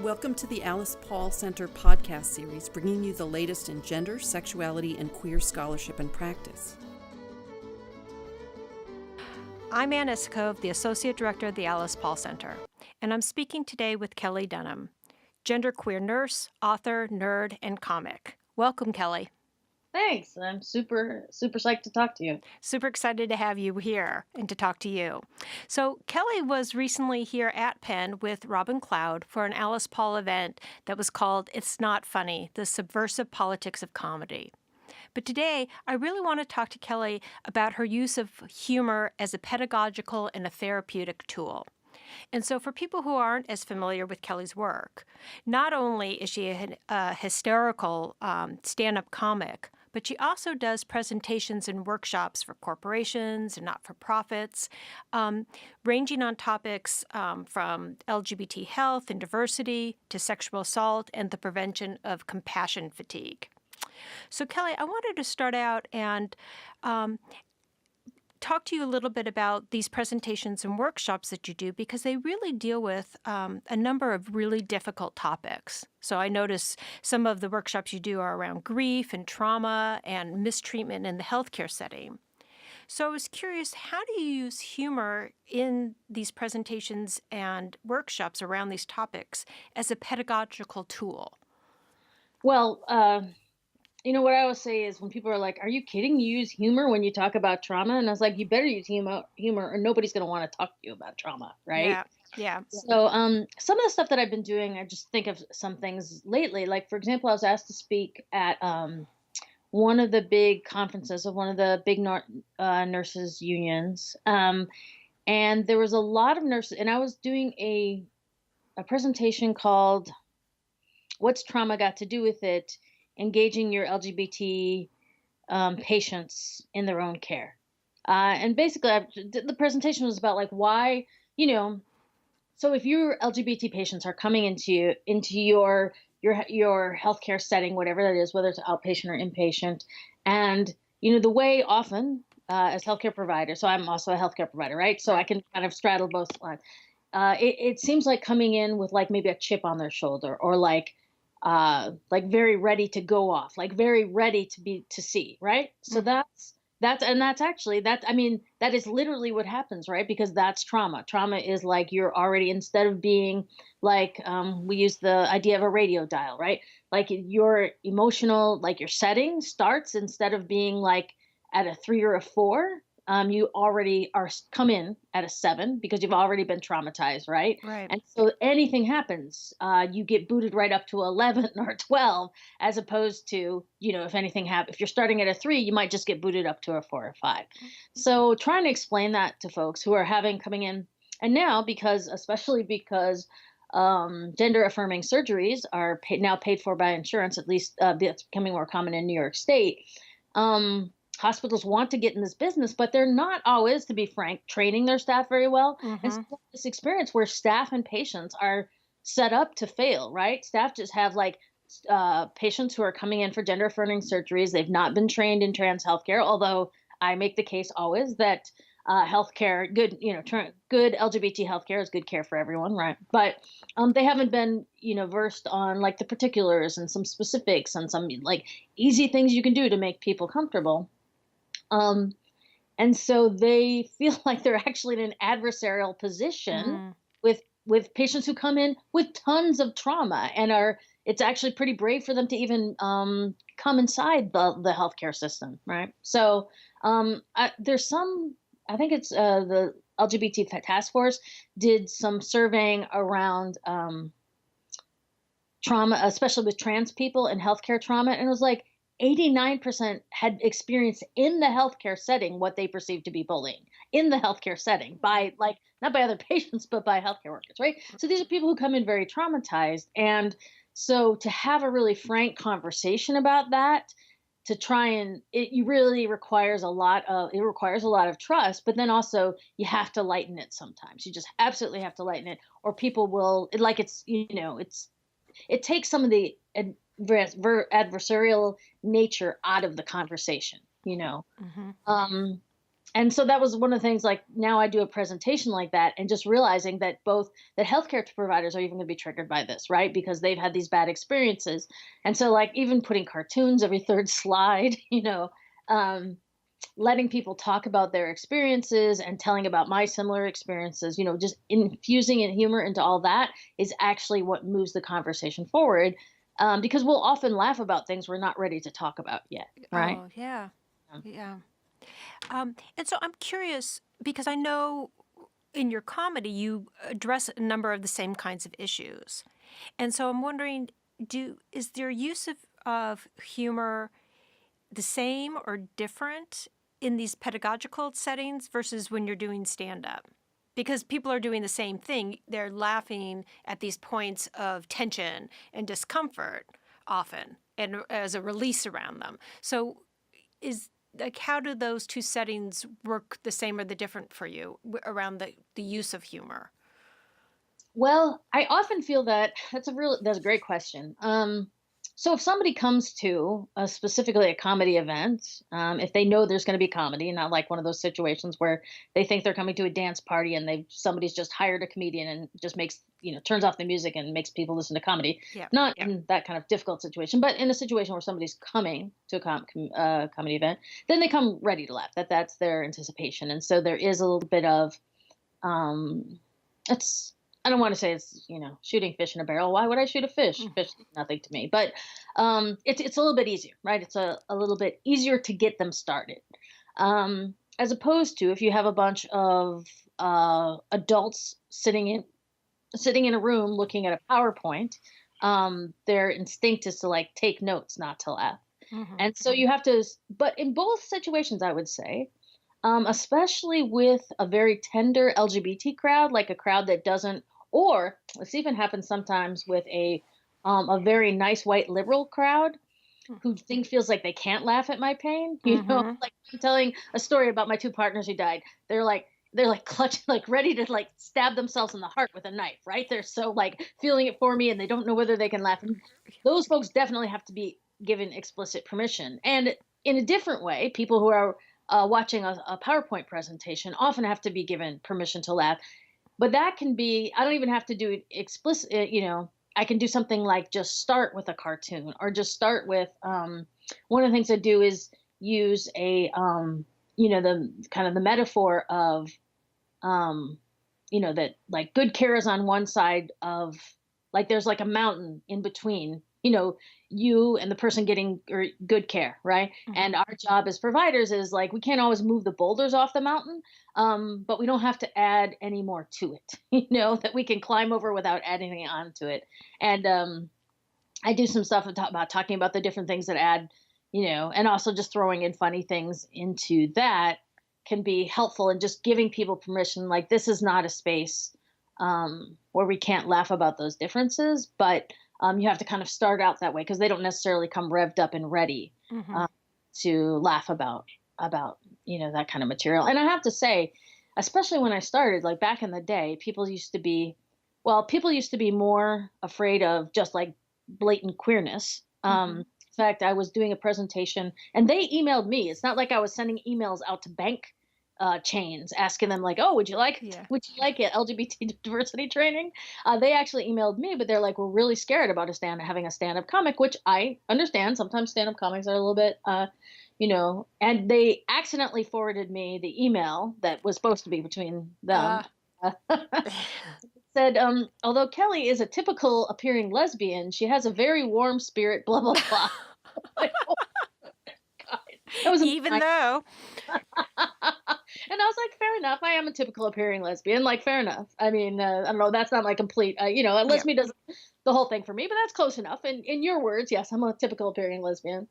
Welcome to the Alice Paul Center podcast series, bringing you the latest in gender, sexuality, and queer scholarship and practice. I'm Ann Isakov, the Associate Director of the Alice Paul Center, and I'm speaking today with Kelli Dunham, genderqueer nurse, author, nerd, and comic. Welcome, Kelli. Thanks. I'm super psyched to talk to you. Super excited to have you here and to talk to you. So Kelli was recently here at Penn with Robin Cloud for an Alice Paul event that was called It's Not Funny, The Subversive Politics of Comedy. But today, I really want to talk to Kelli about her use of humor as a pedagogical and a therapeutic tool. And so for people who aren't as familiar with Kelli's work, not only is she a hysterical stand-up comic, but she also does presentations and workshops for corporations and not-for-profits, ranging on topics from LGBT health and diversity to sexual assault and the prevention of compassion fatigue. So, Kelli, I wanted to start out and talk to you a little bit about these presentations and workshops that you do, because they really deal with a number of really difficult topics. So I notice some of the workshops you do are around grief and trauma and mistreatment in the healthcare setting. So I was curious, how do you use humor in these presentations and workshops around these topics as a pedagogical tool? Well, what I always say is when people are like, are you kidding? You use humor when you talk about trauma? And I was like, you better use humor or nobody's going to want to talk to you about trauma, right? Yeah. So some of the stuff that I've been doing, I just think of some things lately. Like, for example, I was asked to speak at one of the big conferences of one of the big nurses unions. And there was a lot of nurses, and I was doing a presentation called What's Trauma Got to Do with It? Engaging your LGBT patients in their own care. And basically, the presentation was about like why, so if your LGBT patients are coming into your healthcare setting, whatever that is, whether it's outpatient or inpatient, and, the way often as healthcare providers, so I'm also a healthcare provider, right? So I can kind of straddle both sides. It seems like coming in with like maybe a chip on their shoulder or like very ready to go off, like very ready to see, right? So that is literally what happens, right? Because that's trauma. Trauma is like you're already, instead of being like, we use the idea of a radio dial, right? Like your emotional, like your setting starts, instead of being like at a 3 or a 4, you already come in at a 7 because you've already been traumatized, right? Right. And so anything happens, you get booted right up to 11 or 12, as opposed to, if anything happens, if you're starting at a 3, you might just get booted up to a 4 or 5. So trying to explain that to folks who are coming in, and now especially because gender affirming surgeries are now paid for by insurance, at least that's becoming more common in New York State. Hospitals want to get in this business, but they're not always, to be frank, training their staff very well. Mm-hmm. And so this experience where staff and patients are set up to fail, right? Staff just have like patients who are coming in for gender affirming surgeries. They've not been trained in trans healthcare, although I make the case always that healthcare, good LGBT healthcare is good care for everyone, right? But they haven't been, versed on like the particulars and some specifics and some like easy things you can do to make people comfortable. And so they feel like they're actually in an adversarial position with patients who come in with tons of trauma and it's actually pretty brave for them to even come inside the healthcare system, right? So there's I think it's the LGBT task force did some surveying around trauma, especially with trans people and healthcare trauma, and it was like 89% had experienced in the healthcare setting what they perceived to be bullying in the healthcare setting by not by other patients, but by healthcare workers, right? So these are people who come in very traumatized. And so to have a really frank conversation about that, to try and it really requires a lot of trust, but then also you have to lighten it sometimes. You just absolutely have to lighten it, or people will it takes some of the adversarial nature out of the conversation, Mm-hmm. And so that was one of the things, like now I do a presentation like that and just realizing that that healthcare providers are even going to be triggered by this, right? Because they've had these bad experiences. And so like even putting cartoons every third slide, um, letting people talk about their experiences and telling about my similar experiences, just infusing in humor into all that is actually what moves the conversation forward. Because we'll often laugh about things we're not ready to talk about yet, right? Oh, yeah. Yeah. And so I'm curious because I know in your comedy you address a number of the same kinds of issues. And so I'm wondering, is their use of humor the same or different in these pedagogical settings versus when you're doing stand-up? Because people are doing the same thing. They're laughing at these points of tension and discomfort often and as a release around them. So how do those two settings work the same or the different for you around the use of humor? Well, I often feel that that's a great question. So if somebody comes to specifically a comedy event, if they know there's going to be comedy, not like one of those situations where they think they're coming to a dance party and somebody's just hired a comedian and just makes, turns off the music and makes people listen to comedy. Yeah. Not in that kind of difficult situation, but in a situation where somebody's coming to a comedy event, then they come ready to laugh. That's their anticipation, and so there is a little bit of it's I don't want to say it's, shooting fish in a barrel. Why would I shoot a fish? Fish is nothing to me. But it's a little bit easier, right? It's a little bit easier to get them started. As opposed to if you have a bunch of adults sitting in a room looking at a PowerPoint, their instinct is to like take notes, not to laugh. And so you have to, but in both situations, I would say, especially with a very tender LGBT crowd, like a crowd that doesn't, or this even happens sometimes with a very nice white liberal crowd who feels like they can't laugh at my pain. Like I'm telling a story about my two partners who died. They're like clutching, like ready to like stab themselves in the heart with a knife, right? They're so like feeling it for me and they don't know whether they can laugh. And those folks definitely have to be given explicit permission. And in a different way, people who are watching a PowerPoint presentation often have to be given permission to laugh. But that can be, I don't even have to do it explicit, I can do something like just start with a cartoon or just start with, one of the things I do is use the kind of the metaphor of, that like good care is on one side of, like there's like a mountain in between, you and the person getting good care, right? And our job as providers is like, we can't always move the boulders off the mountain, but we don't have to add any more to it, that we can climb over without adding anything onto it. And I do some stuff about talking about the different things that add, and also just throwing in funny things into that can be helpful and just giving people permission. Like this is not a space where we can't laugh about those differences, but you have to kind of start out that way because they don't necessarily come revved up and ready to laugh about that kind of material. And I have to say, especially when I started, like back in the day, people used to be more afraid of just like blatant queerness. In fact, I was doing a presentation and they emailed me. It's not like I was sending emails out to bank chains asking them like, oh, would you like it LGBT diversity training? They actually emailed me, but they're like, we're really scared about having a stand-up comic, which I understand. Sometimes stand-up comics are a little bit, and they accidentally forwarded me the email that was supposed to be between them. Said, although Kelli is a typical appearing lesbian, she has a very warm spirit, blah, blah, blah. Like, oh, God. That was even though. And I was like, fair enough. I am a typical appearing lesbian. Like, fair enough. I mean, I don't know. That's not my complete, a lesbian doesn't the whole thing for me, but that's close enough. And in your words, yes, I'm a typical appearing lesbian.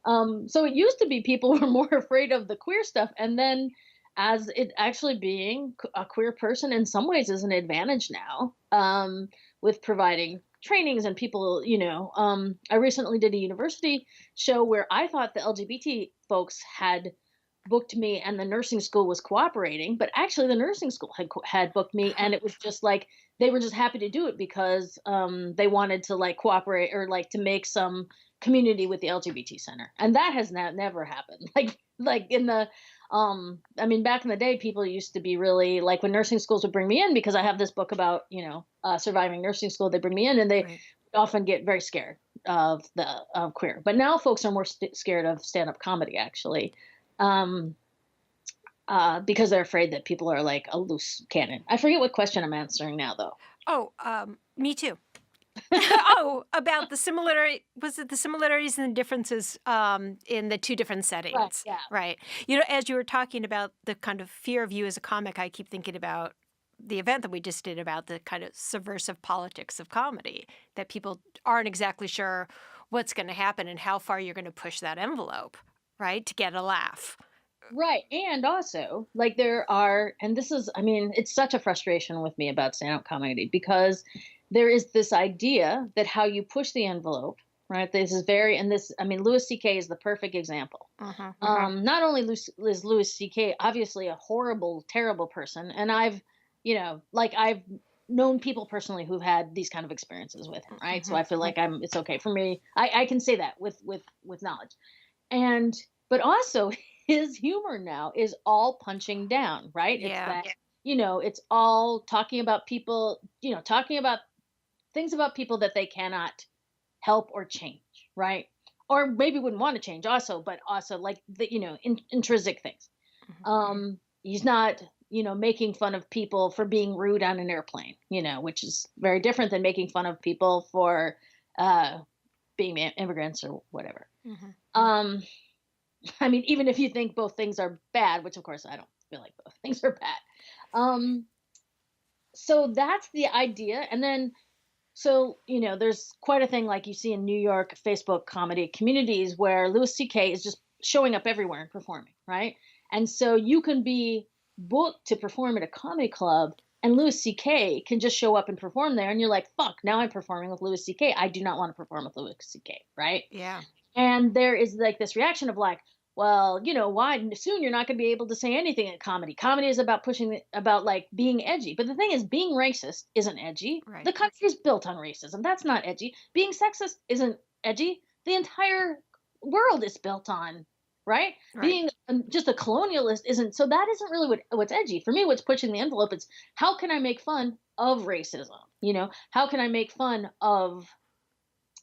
So it used to be people were more afraid of the queer stuff. And then as it actually being a queer person in some ways is an advantage now, with providing trainings and people, I recently did a university show where I thought the LGBT folks had booked me and the nursing school was cooperating, but actually the nursing school had booked me, and it was just like they were just happy to do it because they wanted to like cooperate or like to make some community with the LGBT center, and that has never happened. Like in the I mean, back in the day, people used to be really like when nursing schools would bring me in because I have this book about, surviving nursing school. They bring me in and they Right. often get very scared of the queer. But now folks are more scared of stand-up comedy, actually, um, because they're afraid that people are like a loose cannon. I forget what question I'm answering now, though. Oh, me too. Oh, about the similarity, was it the similarities and the differences in the two different Right. settings? Yeah. Right. As you were talking about the kind of fear of you as a comic, I keep thinking about the event that we just did about the kind of subversive politics of comedy, that people aren't exactly sure what's going to happen and how far you're going to push that envelope, right, to get a laugh. Right. And also, like, there are, and this is, I mean, it's such a frustration with me about stand up comedy because there is this idea that how you push the envelope, right? This is very, and this, I mean, Louis C.K. is the perfect example. Not only is Louis C.K. obviously a horrible, terrible person, and I've known people personally who've had these kind of experiences with him, right? So I feel like it's okay for me. I can say that with knowledge. And but also his humor now is all punching down, right? It's Yeah. that, it's all talking about people, talking about things about people that they cannot help or change, right? Or maybe wouldn't want to change also, but also like the, intrinsic things. He's not, making fun of people for being rude on an airplane, which is very different than making fun of people for being immigrants or whatever. Um, I mean, even if you think both things are bad, which of course I don't feel like both things are bad. Um, so that's the idea. And then, so, there's quite a thing like you see in New York Facebook comedy communities where Louis C.K. is just showing up everywhere and performing, right? And so you can be booked to perform at a comedy club and Louis C.K. can just show up and perform there. And you're like, fuck, now I'm performing with Louis C.K. I do not want to perform with Louis C.K., right? Yeah. And there is like this reaction of like, well, why soon you're not going to be able to say anything in comedy. Comedy is about about like being edgy. But the thing is, being racist isn't edgy. Right. The country is built on racism. That's not edgy. Being sexist isn't edgy. The entire world is built on, right? Being just a colonialist isn't. So that isn't really what's edgy. For me, what's pushing the envelope is how can I make fun of racism? How can I make fun of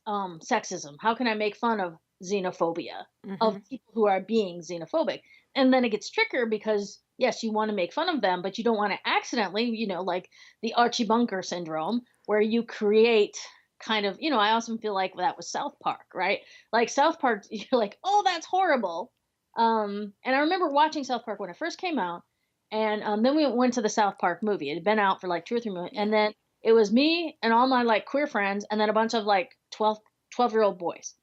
sexism? How can I make fun of xenophobia, of people who are being xenophobic? And then it gets trickier because yes, you want to make fun of them, but you don't want to accidentally, like the Archie Bunker syndrome, where you create kind of, I also feel like that was South Park, right? Like South Park, you're like, oh, that's horrible. And I remember watching South Park when it first came out, and then we went to the South Park movie. It had been out for like 2 or 3 months, and then it was me and all my like queer friends, and then a bunch of like 12-year-old boys.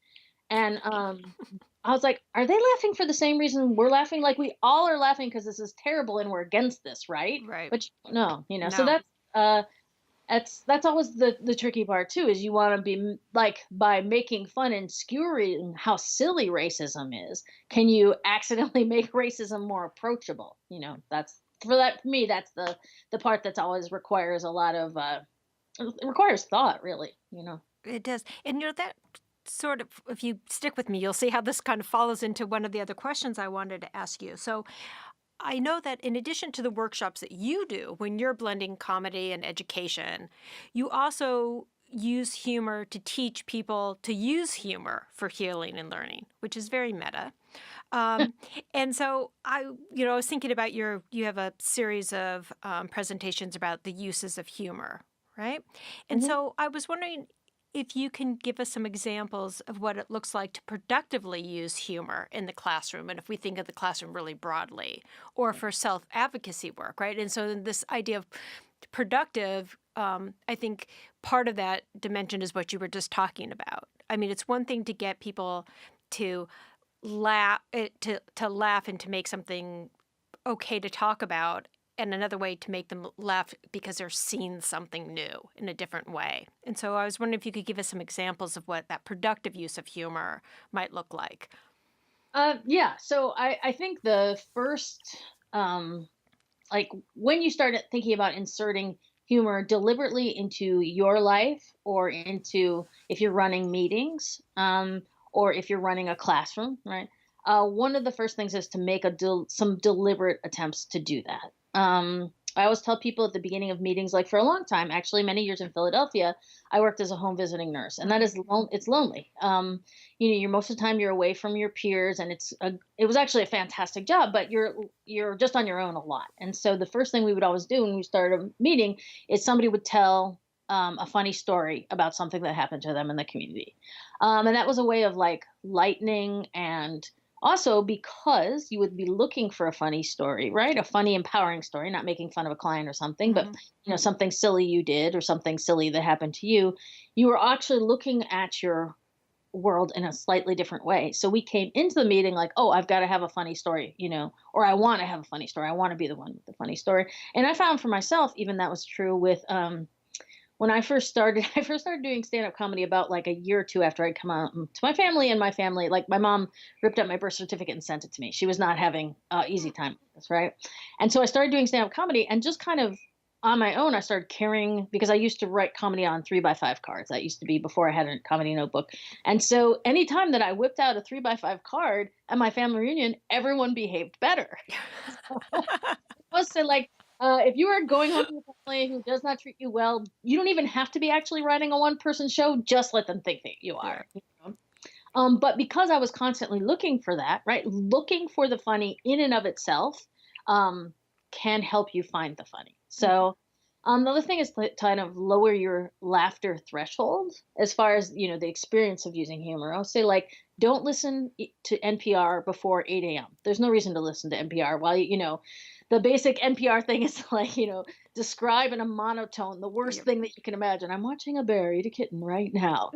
And I was like, are they laughing for the same reason we're laughing? Like we all are laughing because this is terrible and we're against this, right? Right. But no. So No. that's always the tricky part too, is you want to be like, by making fun and skewering how silly racism is, can you accidentally make racism more approachable? That's for me, that's the part that's always requires a lot of it requires thought, really. It does. And that sort of, if you stick with me, you'll see how this kind of follows into one of the other questions I wanted to ask you. So I know that in addition to the workshops that you do when you're blending comedy and education, you also use humor to teach people to use humor for healing and learning, which is very meta. And so I was thinking about you have a series of presentations about the uses of humor, right? And so I was wondering if you can give us some examples of what it looks like to productively use humor in the classroom, and if we think of the classroom really broadly, or for self-advocacy work, right? And so this idea of productive, I think part of that dimension is what you were just talking about. I mean, it's one thing to get people to laugh, to laugh and to make something okay to talk about, and another way to make them laugh because they're seeing something new in a different way. And so I was wondering if you could give us some examples of what that productive use of humor might look like. Yeah. So I think the first, like when you start thinking about inserting humor deliberately into your life, or into if you're running meetings, or if you're running a classroom, right? one of the first things is to make some deliberate attempts to do that. I always tell people at the beginning of meetings, like for a long time, actually many years in Philadelphia, I worked as a home visiting nurse, and that is it's lonely. You're most of the time you're away from your peers, and it was actually a fantastic job, but you're just on your own a lot. And so the first thing we would always do when we started a meeting is somebody would tell a funny story about something that happened to them in the community, and that was a way of like lightening and also, because you would be looking for a funny story, right? A funny, empowering story, not making fun of a client or something, but something silly you did or something silly that happened to you. You were actually looking at your world in a slightly different way. So we came into the meeting like, oh, I've got to have a funny story, or I want to have a funny story. I want to be the one with the funny story. And I found for myself, even that was true with when I first started doing stand-up comedy about like a year or two after I'd come out to my family, and my family, like my mom ripped up my birth certificate and sent it to me. She was not having easy time with this, right? And so I started doing stand-up comedy, and just kind of on my own, I started carrying, because I used to write comedy on 3x5 cards. That used to be before I had a comedy notebook. And so anytime that I whipped out a 3x5 card at my family reunion, everyone behaved better. I was say like, if you are going home to a family who does not treat you well, you don't even have to be actually writing a one-person show. Just let them think that you are. But because I was constantly looking for that, right, looking for the funny in and of itself can help you find the funny. So the other thing is to kind of lower your laughter threshold as far as, the experience of using humor. I'll say, like, don't listen to NPR before 8 a.m. There's no reason to listen to NPR while, the basic NPR thing is like, describe in a monotone the worst thing that you can imagine. I'm watching a bear eat a kitten right now,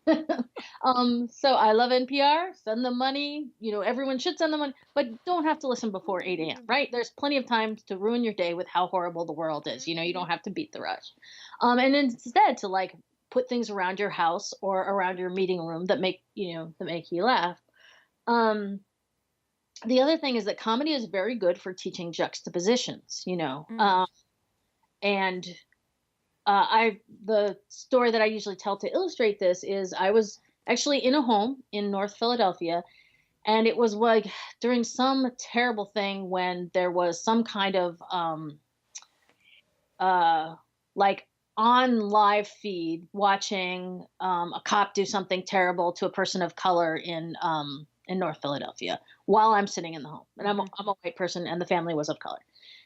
So I love NPR. Send them money. Everyone should send them money, but don't have to listen before 8 a.m. Right? There's plenty of time to ruin your day with how horrible the world is. You don't have to beat the rush. And instead to like put things around your house or around your meeting room that make you laugh. The other thing is that comedy is very good for teaching juxtapositions, and the story that I usually tell to illustrate this is I was actually in a home in North Philadelphia, and it was like during some terrible thing when there was some kind of like on live feed watching a cop do something terrible to a person of color in North Philadelphia while I'm sitting in the home, and I'm a white person, and the family was of color.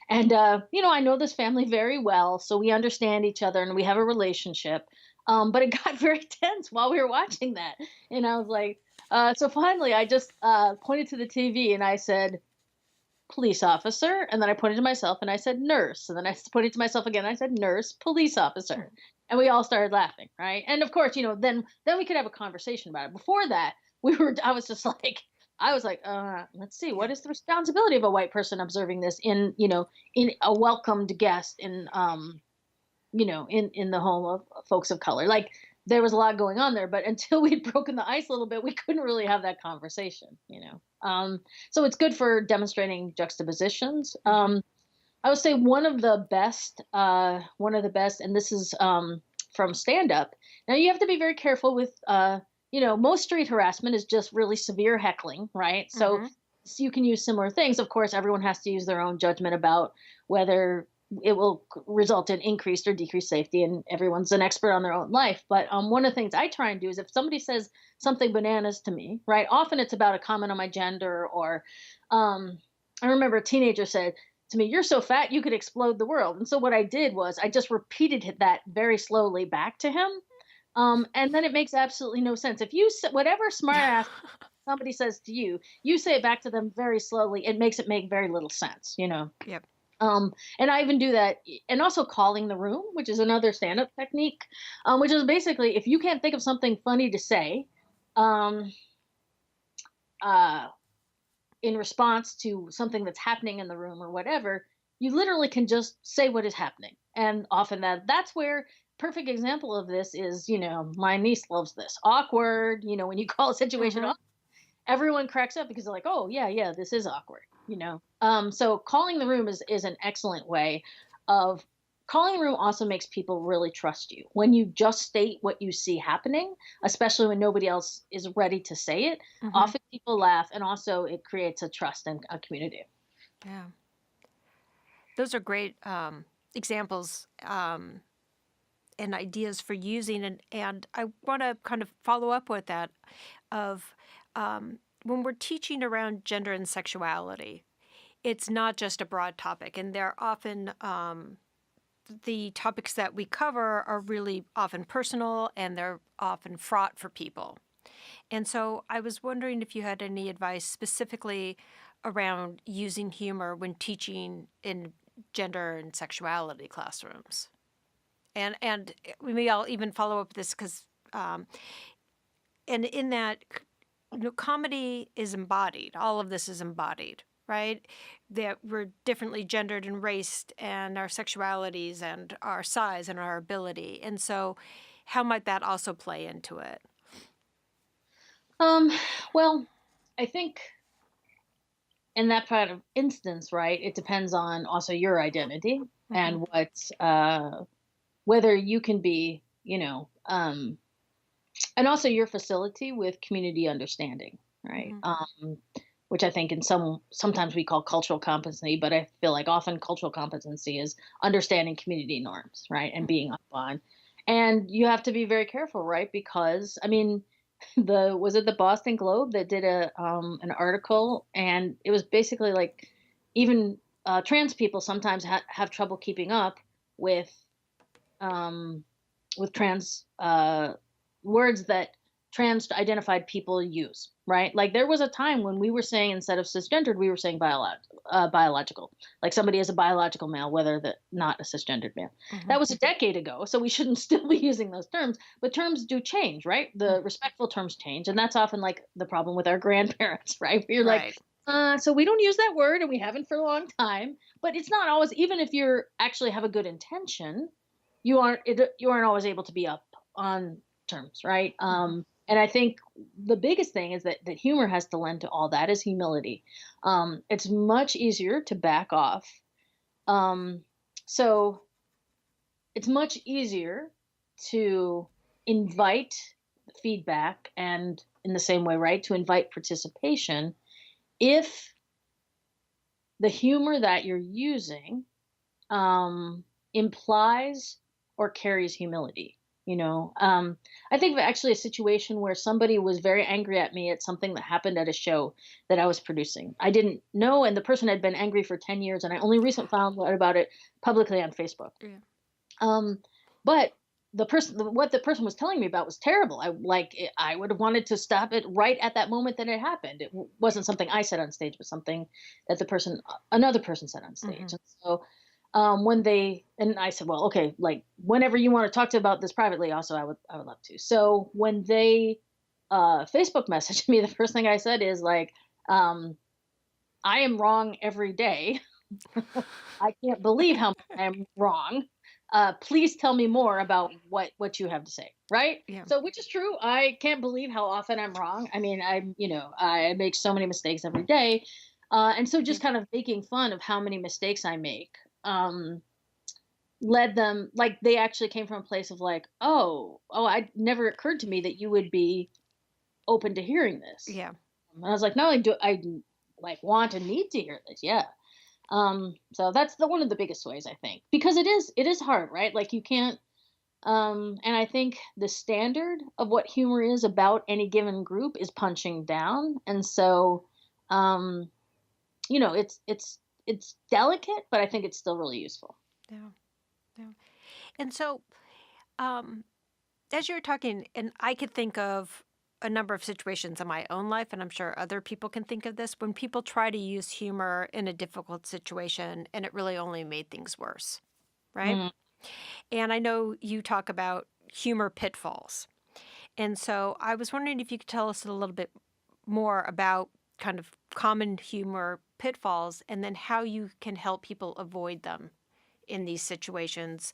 And, I know this family very well, so we understand each other and we have a relationship. But it got very tense while we were watching that. And I was like, so finally I just pointed to the TV and I said, police officer. And then I pointed to myself and I said, nurse. And then I pointed to myself again. And I said, nurse, police officer. And we all started laughing. Right. And of course, then we could have a conversation about it. Before that, I was just like, let's see, what is the responsibility of a white person observing this in a welcomed guest in the home of folks of color? Like, there was a lot going on there, but until we'd broken the ice a little bit, we couldn't really have that conversation, So it's good for demonstrating juxtapositions. I would say one of the best, and this is from stand-up. Now you have to be very careful with most street harassment is just really severe heckling, right? So you can use similar things. Of course, everyone has to use their own judgment about whether it will result in increased or decreased safety, and everyone's an expert on their own life. But one of the things I try and do is if somebody says something bananas to me, right, often it's about a comment on my gender, or I remember a teenager said to me, "You're so fat, you could explode the world." And so what I did was I just repeated that very slowly back to him. And then it makes absolutely no sense. If you whatever smart ass somebody says to you, you say it back to them very slowly. It makes it make very little sense, Yep. And I even do that, and also calling the room, which is another stand-up technique, which is basically if you can't think of something funny to say, in response to something that's happening in the room or whatever, you literally can just say what is happening. And often that's where perfect example of this is, my niece loves this. Awkward, when you call a situation awkward, everyone cracks up because they're like, oh, yeah, this is awkward, So calling the room is an excellent way of calling the room also makes people really trust you. When you just state what you see happening, especially when nobody else is ready to say it, Hmm. often people laugh, and also it creates a trust and a community. Yeah. Those are great examples and ideas for using. And I want to kind of follow up with that of when we're teaching around gender and sexuality, it's not just a broad topic. And they're often, the topics that we cover are really often personal and they're often fraught for people. And so I was wondering if you had any advice specifically around using humor when teaching in gender and sexuality classrooms. And maybe I'll even follow up with this because, and in that, comedy is embodied. All of this is embodied, right? That we're differently gendered and raced, and our sexualities, and our size, and our ability. And so, how might that also play into it? Um, well, I think in that kind of instance, right, it depends on also your identity Hmm. and whether you can be, and also your facility with community understanding, right? Hmm. Which I think sometimes we call cultural competency, but I feel like often cultural competency is understanding community norms, right, and being up on. And you have to be very careful, right? Because I mean, the was it the Boston Globe that did an article, and it was basically like even trans people sometimes have trouble keeping up with um, trans words that trans identified people use, right? Like there was a time when we were saying instead of cisgendered, we were saying biological. Like somebody is a biological male, whether that not a cisgendered man. Hmm. That was a decade ago, so we shouldn't still be using those terms. But terms do change, right? The respectful terms change, and that's often like the problem with our grandparents, right? You're like, Right. so we don't use that word, and we haven't for a long time. But it's not always, even if you're actually have a good intention, you aren't always able to be up on terms, right? Hmm. And I think the biggest thing is that humor has to lend to all that is humility. It's much easier to back off. Um, so it's much easier to invite feedback and in the same way, right, to invite participation if the humor that you're using implies or carries humility. I think of actually a situation where somebody was very angry at me at something that happened at a show that I was producing. I didn't know, and the person had been angry for 10 years, and I only recently found out about it publicly on Facebook. Yeah. Um, but what the person was telling me about was terrible. I would have wanted to stop it right at that moment that it happened. It wasn't something I said on stage, but something that another person said on Hmm. stage. And so and I said, well, okay, like whenever you want to talk to about this privately, also I would love to. So when they Facebook messaged me, the first thing I said is like, I am wrong every day. I can't believe how much I'm wrong. Please tell me more about what you have to say, right? Yeah. So, which is true. I can't believe how often I'm wrong. I mean, I make so many mistakes every day, and so Yeah. just kind of making fun of how many mistakes I make led them, like they actually came from a place of like, oh, I never occurred to me that you would be open to hearing this. Yeah. And I was like, not only do I like want and need to hear this, yeah. So that's the one of the biggest ways I think, because it is hard, right? Like you can't, and I think the standard of what humor is about any given group is punching down, and so, um, it's delicate, but I think it's still really useful. Yeah. Yeah. And so, um, as you were talking, and I could think of a number of situations in my own life, and I'm sure other people can think of this, when people try to use humor in a difficult situation and it really only made things worse, right? Mm. And I know you talk about humor pitfalls. And so I was wondering if you could tell us a little bit more about kind of common humor pitfalls and then how you can help people avoid them in these situations.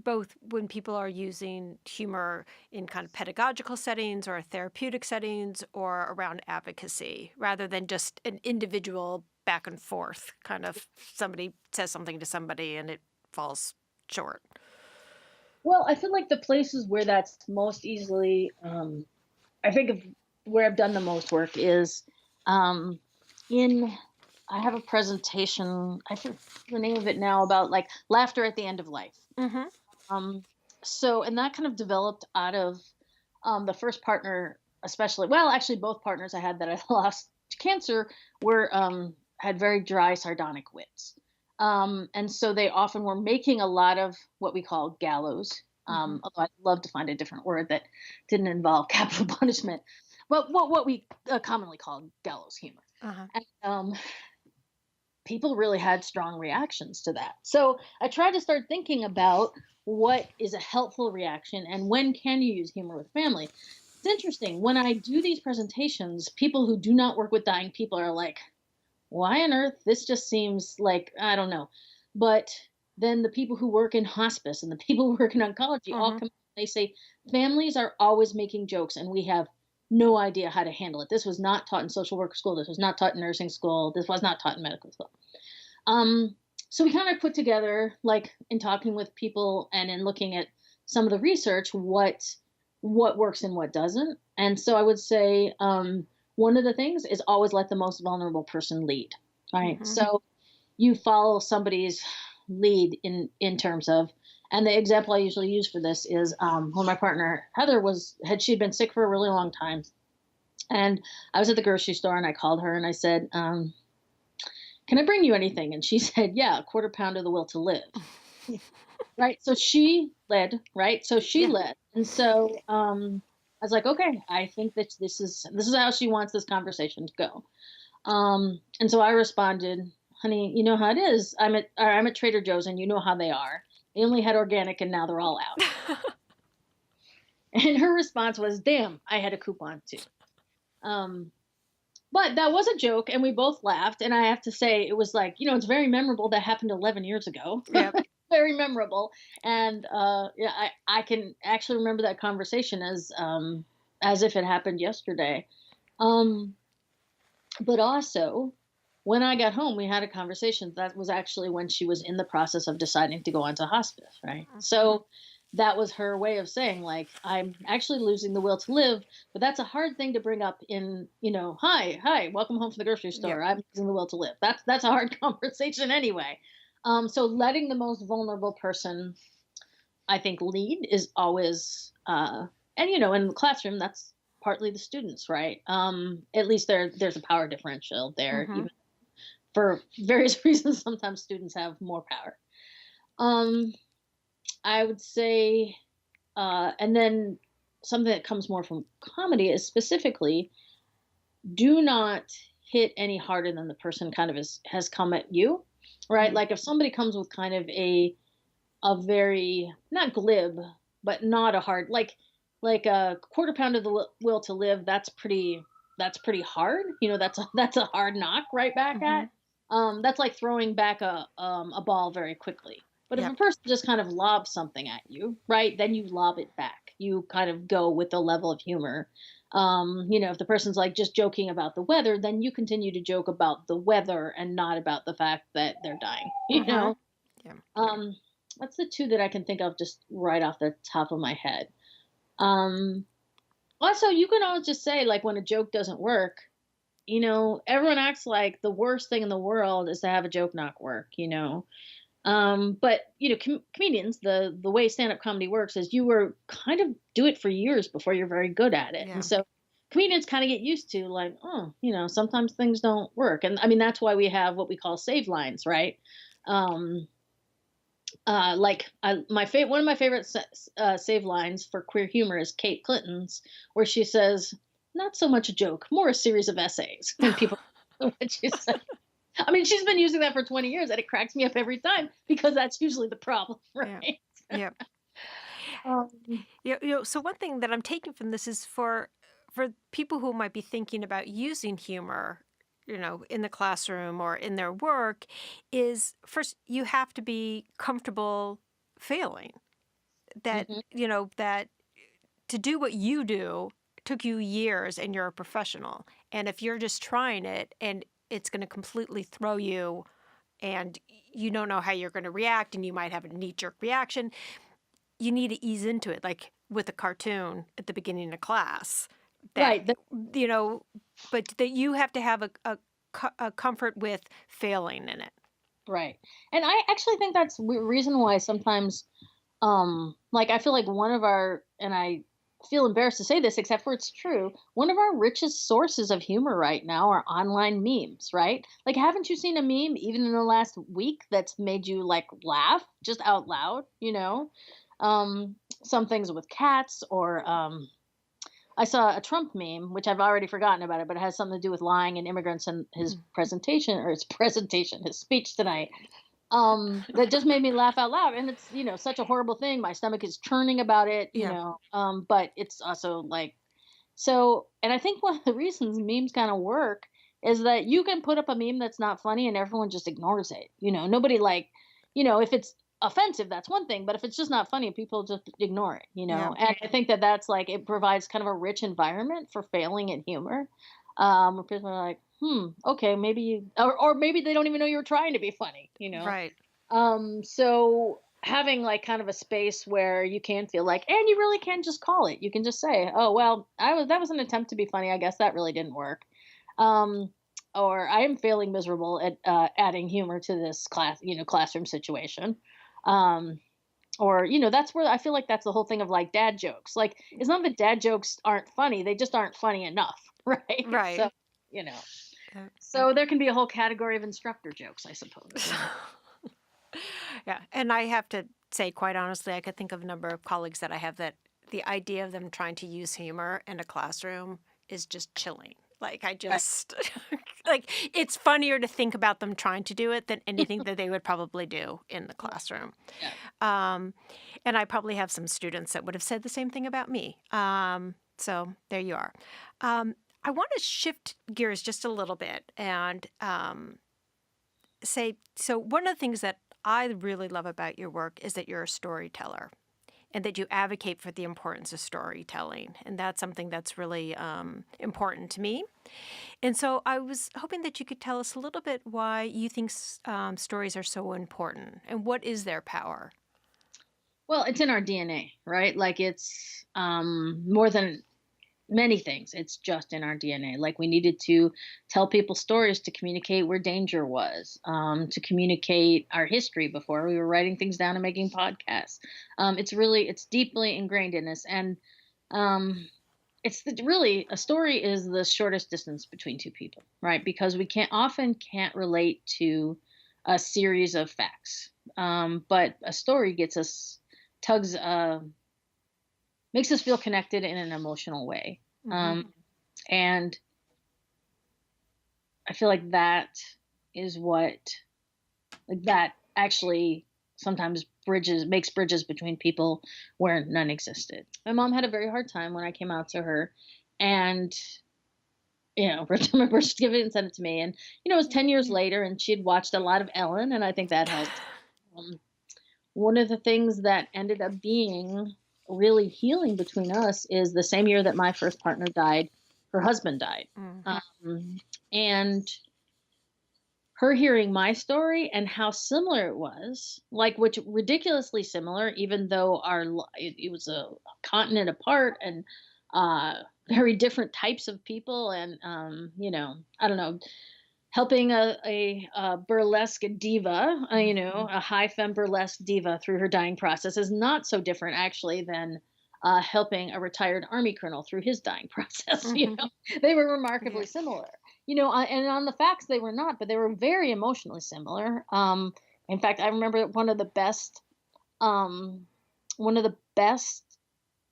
Both when people are using humor in kind of pedagogical settings or therapeutic settings or around advocacy, rather than just an individual back and forth, kind of somebody says something to somebody and it falls short. Well, I feel like the places where that's most easily, I think of where I've done the most work is um, in, I have a presentation, I forget the name of it now, about like laughter at the end of life. Mm-hmm. Um, so, and that kind of developed out of the first partner, especially, well, actually both partners I had that I lost to cancer were, had very dry, sardonic wits. And so they often were making a lot of what we call gallows. Mm-hmm. Although I'd love to find a different word that didn't involve capital punishment, but what we commonly call gallows humor. Uh-huh. And, people really had strong reactions to that. So I tried to start thinking about what is a helpful reaction and when can you use humor with family. It's interesting. When I do these presentations, people who do not work with dying people are like, why on earth? This just seems like, I don't know. But then the people who work in hospice and the people who work in oncology all Mm-hmm. come, they say, families are always making jokes and we have no idea how to handle it. This was not taught in social work school. This was not taught in nursing school. This was not taught in medical school. So we kind of put together, like in talking with people and in looking at some of the research, what works and what doesn't. And so I would say one of the things is always let the most vulnerable person lead, right? Mm-hmm. So you follow somebody's lead in terms of, and the example I usually use for this is when my partner Heather she'd been sick for a really long time, and I was at the grocery store and I called her and I said, can I bring you anything? And she said, yeah, a quarter pound of the will to live. Right. So she led, right? So she Yeah. led. And so I was like, okay, I think that this is how she wants this conversation to go. And so I responded, honey, you know how it is. I'm at Trader Joe's and you know how they are. They only had organic and now they're all out. And her response was, damn, I had a coupon too. But that was a joke and we both laughed. And I have to say, it was like, it's very memorable. That happened 11 years ago. Yep. Very memorable. And yeah, I can actually remember that conversation as if it happened yesterday. But also, when I got home, we had a conversation. That was actually when she was in the process of deciding to go on to hospice, right? Mm-hmm. So that was her way of saying, like, I'm actually losing the will to live, but that's a hard thing to bring up in, hi, welcome home from the grocery store. Yep. I'm losing the will to live. That's a hard conversation anyway. So letting the most vulnerable person, I think, lead is always, and in the classroom, that's partly the students, right? At least there's a power differential there, Mm-hmm. even for various reasons. Sometimes students have more power. I would say, and then something that comes more from comedy is specifically, do not hit any harder than the person kind of has come at you, right? Mm-hmm. Like if somebody comes with kind of a very, not glib, but not a hard, like a quarter pound of the will to live. That's pretty hard. That's a hard knock right back Mm-hmm. at. That's like throwing back a ball very quickly. But if Yep. a person just kind of lobs something at you, right, then you lob it back. You kind of go with the level of humor. If the person's like just joking about the weather, then you continue to joke about the weather and not about the fact that they're dying. Mm-hmm. Yeah. That's the two that I can think of just right off the top of my head. Also, you can always just say, like, when a joke doesn't work, everyone acts like the worst thing in the world is to have a joke not work, But comedians, the way stand-up comedy works is you were kind of do it for years before you're very good at it. Yeah. And so comedians kind of get used to like, oh, sometimes things don't work. And I mean, that's why we have what we call save lines, right? One of my favorite save lines for queer humor is Kate Clinton's, where she says, not so much a joke, more a series of essays. And people, what she said. I mean, she's been using that for 20 years and it cracks me up every time because that's usually the problem, right? Yep. Um, So one thing that I'm taking from this is for people who might be thinking about using humor, in the classroom or in their work, is first you have to be comfortable failing. That mhm. that to do what you do took you years and you're a professional. And if you're just trying it and it's going to completely throw you and you don't know how you're going to react and you might have a knee-jerk reaction. You need to ease into it, like with a cartoon at the beginning of class. That, Right. but that you have to have a comfort with failing in it. Right. And I actually think that's the reason why sometimes, like, I feel like and I feel embarrassed to say this, except for it's true, one of our richest sources of humor right now are online memes, right? Like, haven't you seen a meme even in the last week that's made you like laugh just out loud, some things with cats or, I saw a Trump meme, which I've already forgotten about it, but it has something to do with lying and immigrants and his his speech tonight. That just made me laugh out loud. And it's, such a horrible thing. My stomach is churning about it, but it's also like, so, and I think one of the reasons memes kind of work is that you can put up a meme that's not funny and everyone just ignores it. Nobody if it's offensive, that's one thing, but if it's just not funny, people just ignore it, Yeah. And I think that that's like, it provides kind of a rich environment for failing at humor. Where people are like, okay, maybe or maybe they don't even know you were trying to be funny, Right. So having like kind of a space where you can feel like, and you really can just call it. You can just say, oh, well, that was an attempt to be funny. I guess that really didn't work. Or I am failing miserable at adding humor to this classroom situation. Or, that's where I feel like that's the whole thing of like dad jokes. Like, it's not that dad jokes aren't funny. They just aren't funny enough. Right. Right. So, so there can be a whole category of instructor jokes, I suppose. Yeah. And I have to say, quite honestly, I could think of a number of colleagues that I have that the idea of them trying to use humor in a classroom is just chilling. Like, I just, like, it's funnier to think about them trying to do it than anything that they would probably do in the classroom. Yeah. And I probably have some students that would have said the same thing about me. So there you are. I want to shift gears just a little bit and say, so one of the things that I really love about your work is that you're a storyteller and that you advocate for the importance of storytelling. And that's something that's really important to me. And so I was hoping that you could tell us a little bit why you think stories are so important and what is their power? Well, it's in our DNA, right? Like, it's more than many things. It's just in our DNA. Like, we needed to tell people stories to communicate where danger was, to communicate our history before we were writing things down and making podcasts. It's deeply ingrained in us. And really, a story is the shortest distance between two people, right? Because we can't relate to a series of facts. But a story makes us feel connected in an emotional way. And I feel like that is that actually sometimes makes bridges between people where none existed. My mom had a very hard time when I came out to her, and I remember she gave it and sent it to me, and it was 10 years later, and she had watched a lot of Ellen, and I think that helped. One of the things that ended up being really healing between us is the same year that my first partner died, her husband died. And her hearing my story and how similar it was, which ridiculously similar, even though it was a continent apart and very different types of people. And, I don't know, helping a burlesque diva, a high femme burlesque diva through her dying process is not so different actually than helping a retired Army colonel through his dying process. They were remarkably similar. And on the facts they were not, but they were very emotionally similar. In fact, I remember one of the best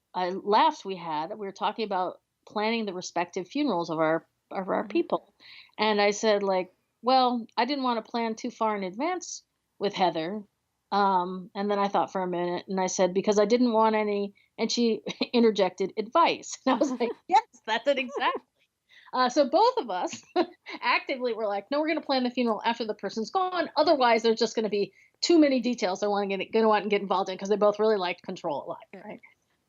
laughs we had. We were talking about planning the respective funerals of our people. And I said, well, I didn't want to plan too far in advance with Heather. And then I thought for a minute and I said, because I didn't want any, and she interjected advice. And I was like, yes, that's it exactly. So both of us actively were like, no, we're going to plan the funeral after the person's gone. Otherwise, there's just going to be too many details they're going to want and get involved in because they both really liked control a lot. Right.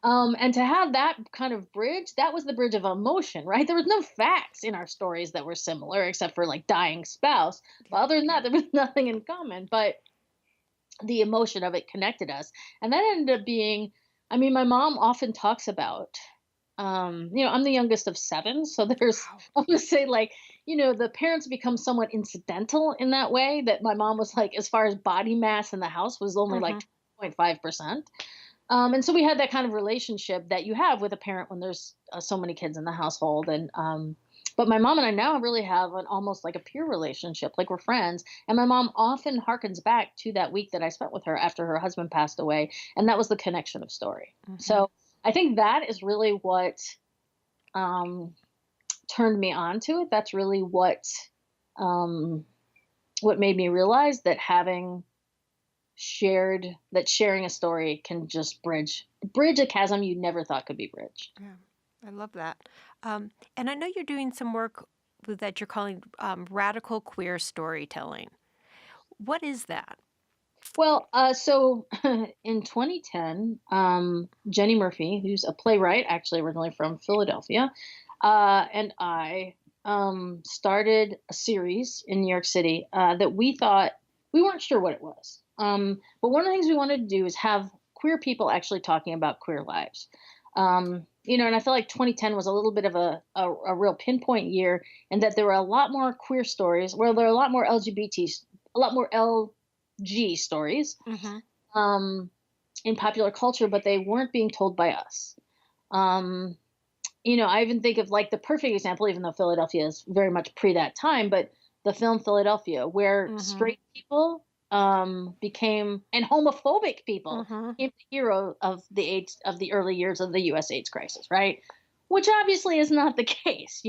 And to have that kind of bridge, that was the bridge of emotion, right? There was no facts in our stories that were similar, except for like dying spouse. But other than that, there was nothing in common. But the emotion of it connected us, and that ended up being. I mean, my mom often talks about. I'm the youngest of seven, so there's. Wow. I'm gonna say like, the parents become somewhat incidental in that way. That my mom was like, as far as body mass in the house was only like Hmm. 0.5%. And so we had that kind of relationship that you have with a parent when there's so many kids in the household. And but my mom and I now really have an almost like a peer relationship, like we're friends. And my mom often harkens back to that week that I spent with her after her husband passed away, and that was the connection of story. Hmm. So I think that is really um, turned me on to it. That's really um, what made me realize that sharing a story can just bridge a chasm you never thought could be bridged. Yeah, I love that. And I know you're doing some work that you're calling radical queer storytelling. What is that? Well, so in 2010, Jenny Murphy, who's a playwright, actually originally from Philadelphia, and I started a series in New York City that we weren't sure what it was. But one of the things we wanted to do is have queer people actually talking about queer lives. And I feel like 2010 was a little bit of a real pinpoint year, and that there were a lot more queer stories, where there are a lot more a lot more LG stories Hmm. um, in popular culture, but they weren't being told by us. Um, I even think of like the perfect example, even though Philadelphia is very much pre that time, but the film Philadelphia, where Hmm. straight people became and homophobic people Hmm. became the hero of the early years of the U.S. AIDS crisis, right? Which obviously is not the case.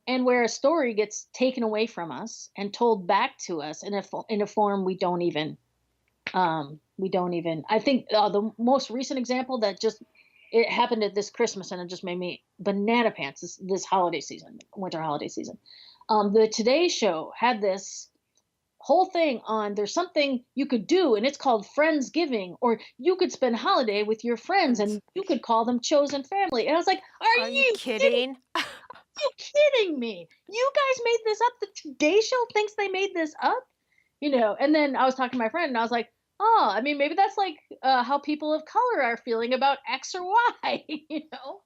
And where a story gets taken away from us and told back to us in a form we don't even. I think the most recent example that just it happened at this Christmas, and it just made me banana pants this holiday season, winter holiday season. The Today Show had this whole thing on there's something you could do, and it's called Friendsgiving, or you could spend holiday with your friends Friends. and you could call them chosen family. And I was like, are Are you you kidding kidding? you kidding me? You guys made this up? The Today Show thinks they made this up? And then I was talking to my friend and I was like, oh, I mean, maybe that's like how people of color are feeling about X or Y, you know?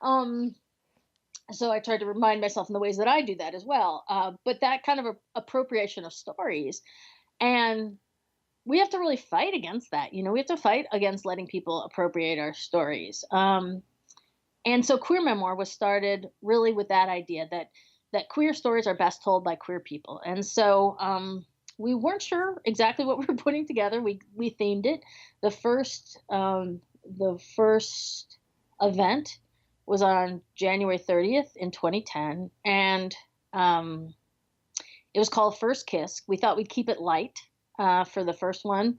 Um, so I tried to remind myself in the ways that I do that as well. But that kind of appropriation of stories. And we have to really fight against that. We have to fight against letting people appropriate our stories. And so queer memoir was started really with that idea that queer stories are best told by queer people. And so we weren't sure exactly what we were putting together. We themed it. The first event was on January 30th in 2010, and um, it was called First Kiss. We thought we'd keep it light for the first one.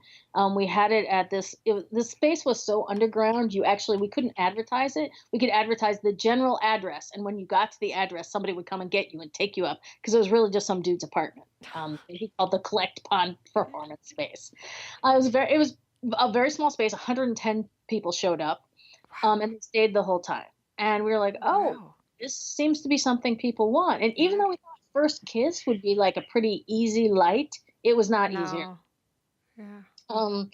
We had it at this space was so underground. We couldn't advertise it. We could advertise the general address, and when you got to the address, somebody would come and get you and take you up because it was really just some dude's apartment. He called the Collect Pond Performance Space. It was a very small space. 110 people showed up, and they stayed the whole time. And we were like, oh, Wow. this seems to be something people want. And even Yeah. though we thought First Kiss would be like a pretty easy light, it was not easier. No. Yeah. Um,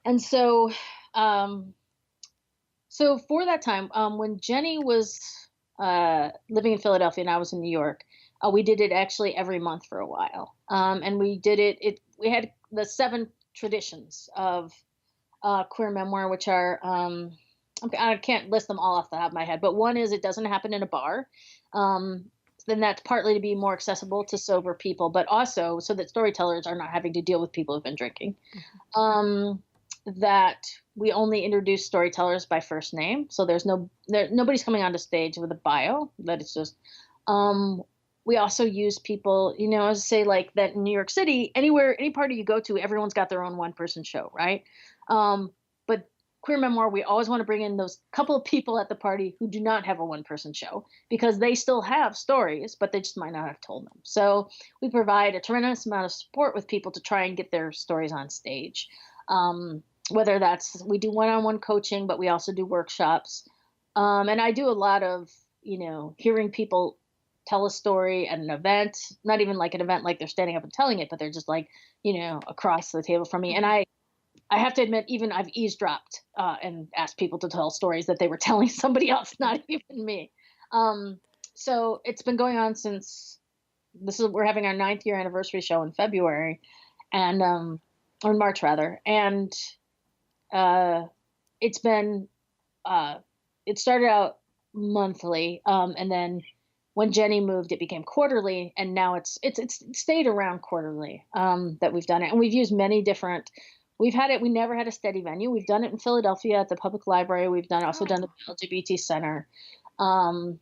and so, um, so for that time, when Jenny was living in Philadelphia and I was in New York, we did it actually every month for a while. And we did it. We had the 7 traditions of queer memoir, which are I can't list them all off the top of my head, but one is it doesn't happen in a bar. Um, then that's partly to be more accessible to sober people, but also so that storytellers are not having to deal with people who've been drinking. Mhm. Um, that we only introduce storytellers by first name, so nobody's coming onto stage with a bio. That it's just. Um, we also use people, as I say, like that in New York City, anywhere, any party you go to, everyone's got their own one-person show, right? But queer memoir, we always want to bring in those couple of people at the party who do not have a one-person show because they still have stories, but they just might not have told them. So we provide a tremendous amount of support with people to try and get their stories on stage. Um, whether that's, we do one-on-one coaching, but we also do workshops. And I do a lot of, hearing people tell a story at an event, not even like an event like they're standing up and telling it, but they're just like, across the table from me. And I have to admit, even I've eavesdropped and asked people to tell stories that they were telling somebody else, not even me. So it's been going on since we're having our 9th year anniversary show in February, and or in March rather. And it's been it started out monthly, and then when Jenny moved, it became quarterly, and now it's stayed around quarterly that we've done it. And we've used many different. We never had a steady venue. We've done it in Philadelphia at the public library. We've also done it at the LGBT Center, and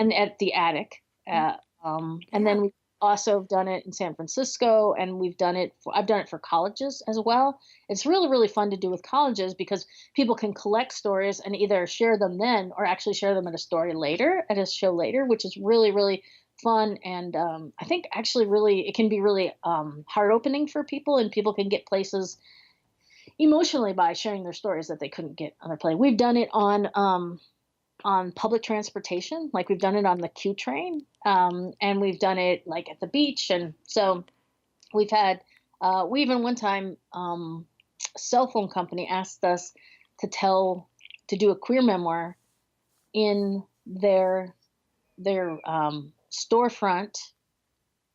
at the Attic. And then we've also done it in San Francisco, and I've done it for colleges as well. It's really, really fun to do with colleges because people can collect stories and either share them then or actually share them at a show later, which is really, really fun. And I think actually really, it can be really heart opening for people, and people can get places emotionally by sharing their stories that they couldn't get on their plane. We've done it on public transportation, like we've done it on the Q train, and we've done it like at the beach. And so we've had, we even one time, a cell phone company asked us to do a queer memoir in their storefront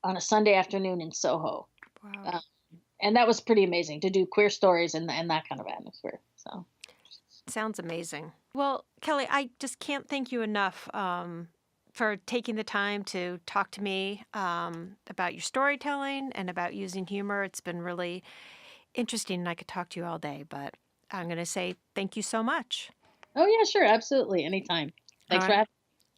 on a Sunday afternoon in Soho. Wow. And that was pretty amazing to do queer stories in that kind of atmosphere. So. Sounds amazing. Well, Kelli, I just can't thank you enough for taking the time to talk to me about your storytelling and about using humor. It's been really interesting, and I could talk to you all day, but I'm going to say thank you so much. Oh, yeah, sure. Absolutely. Anytime. Thanks for having me.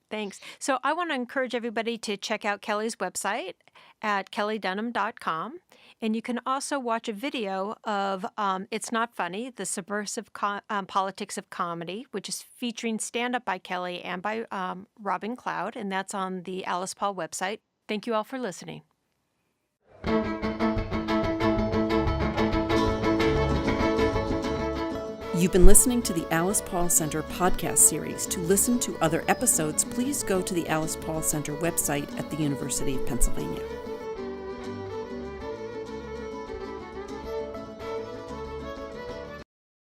Thanks. So I want to encourage everybody to check out Kelli's website at kellydunham.com. And you can also watch a video of It's Not Funny, the Subversive Politics of Comedy, which is featuring stand-up by Kelli and by Robin Cloud, and that's on the Alice Paul website. Thank you all for listening. You've been listening to the Alice Paul Center podcast series. To listen to other episodes, please go to the Alice Paul Center website at the University of Pennsylvania.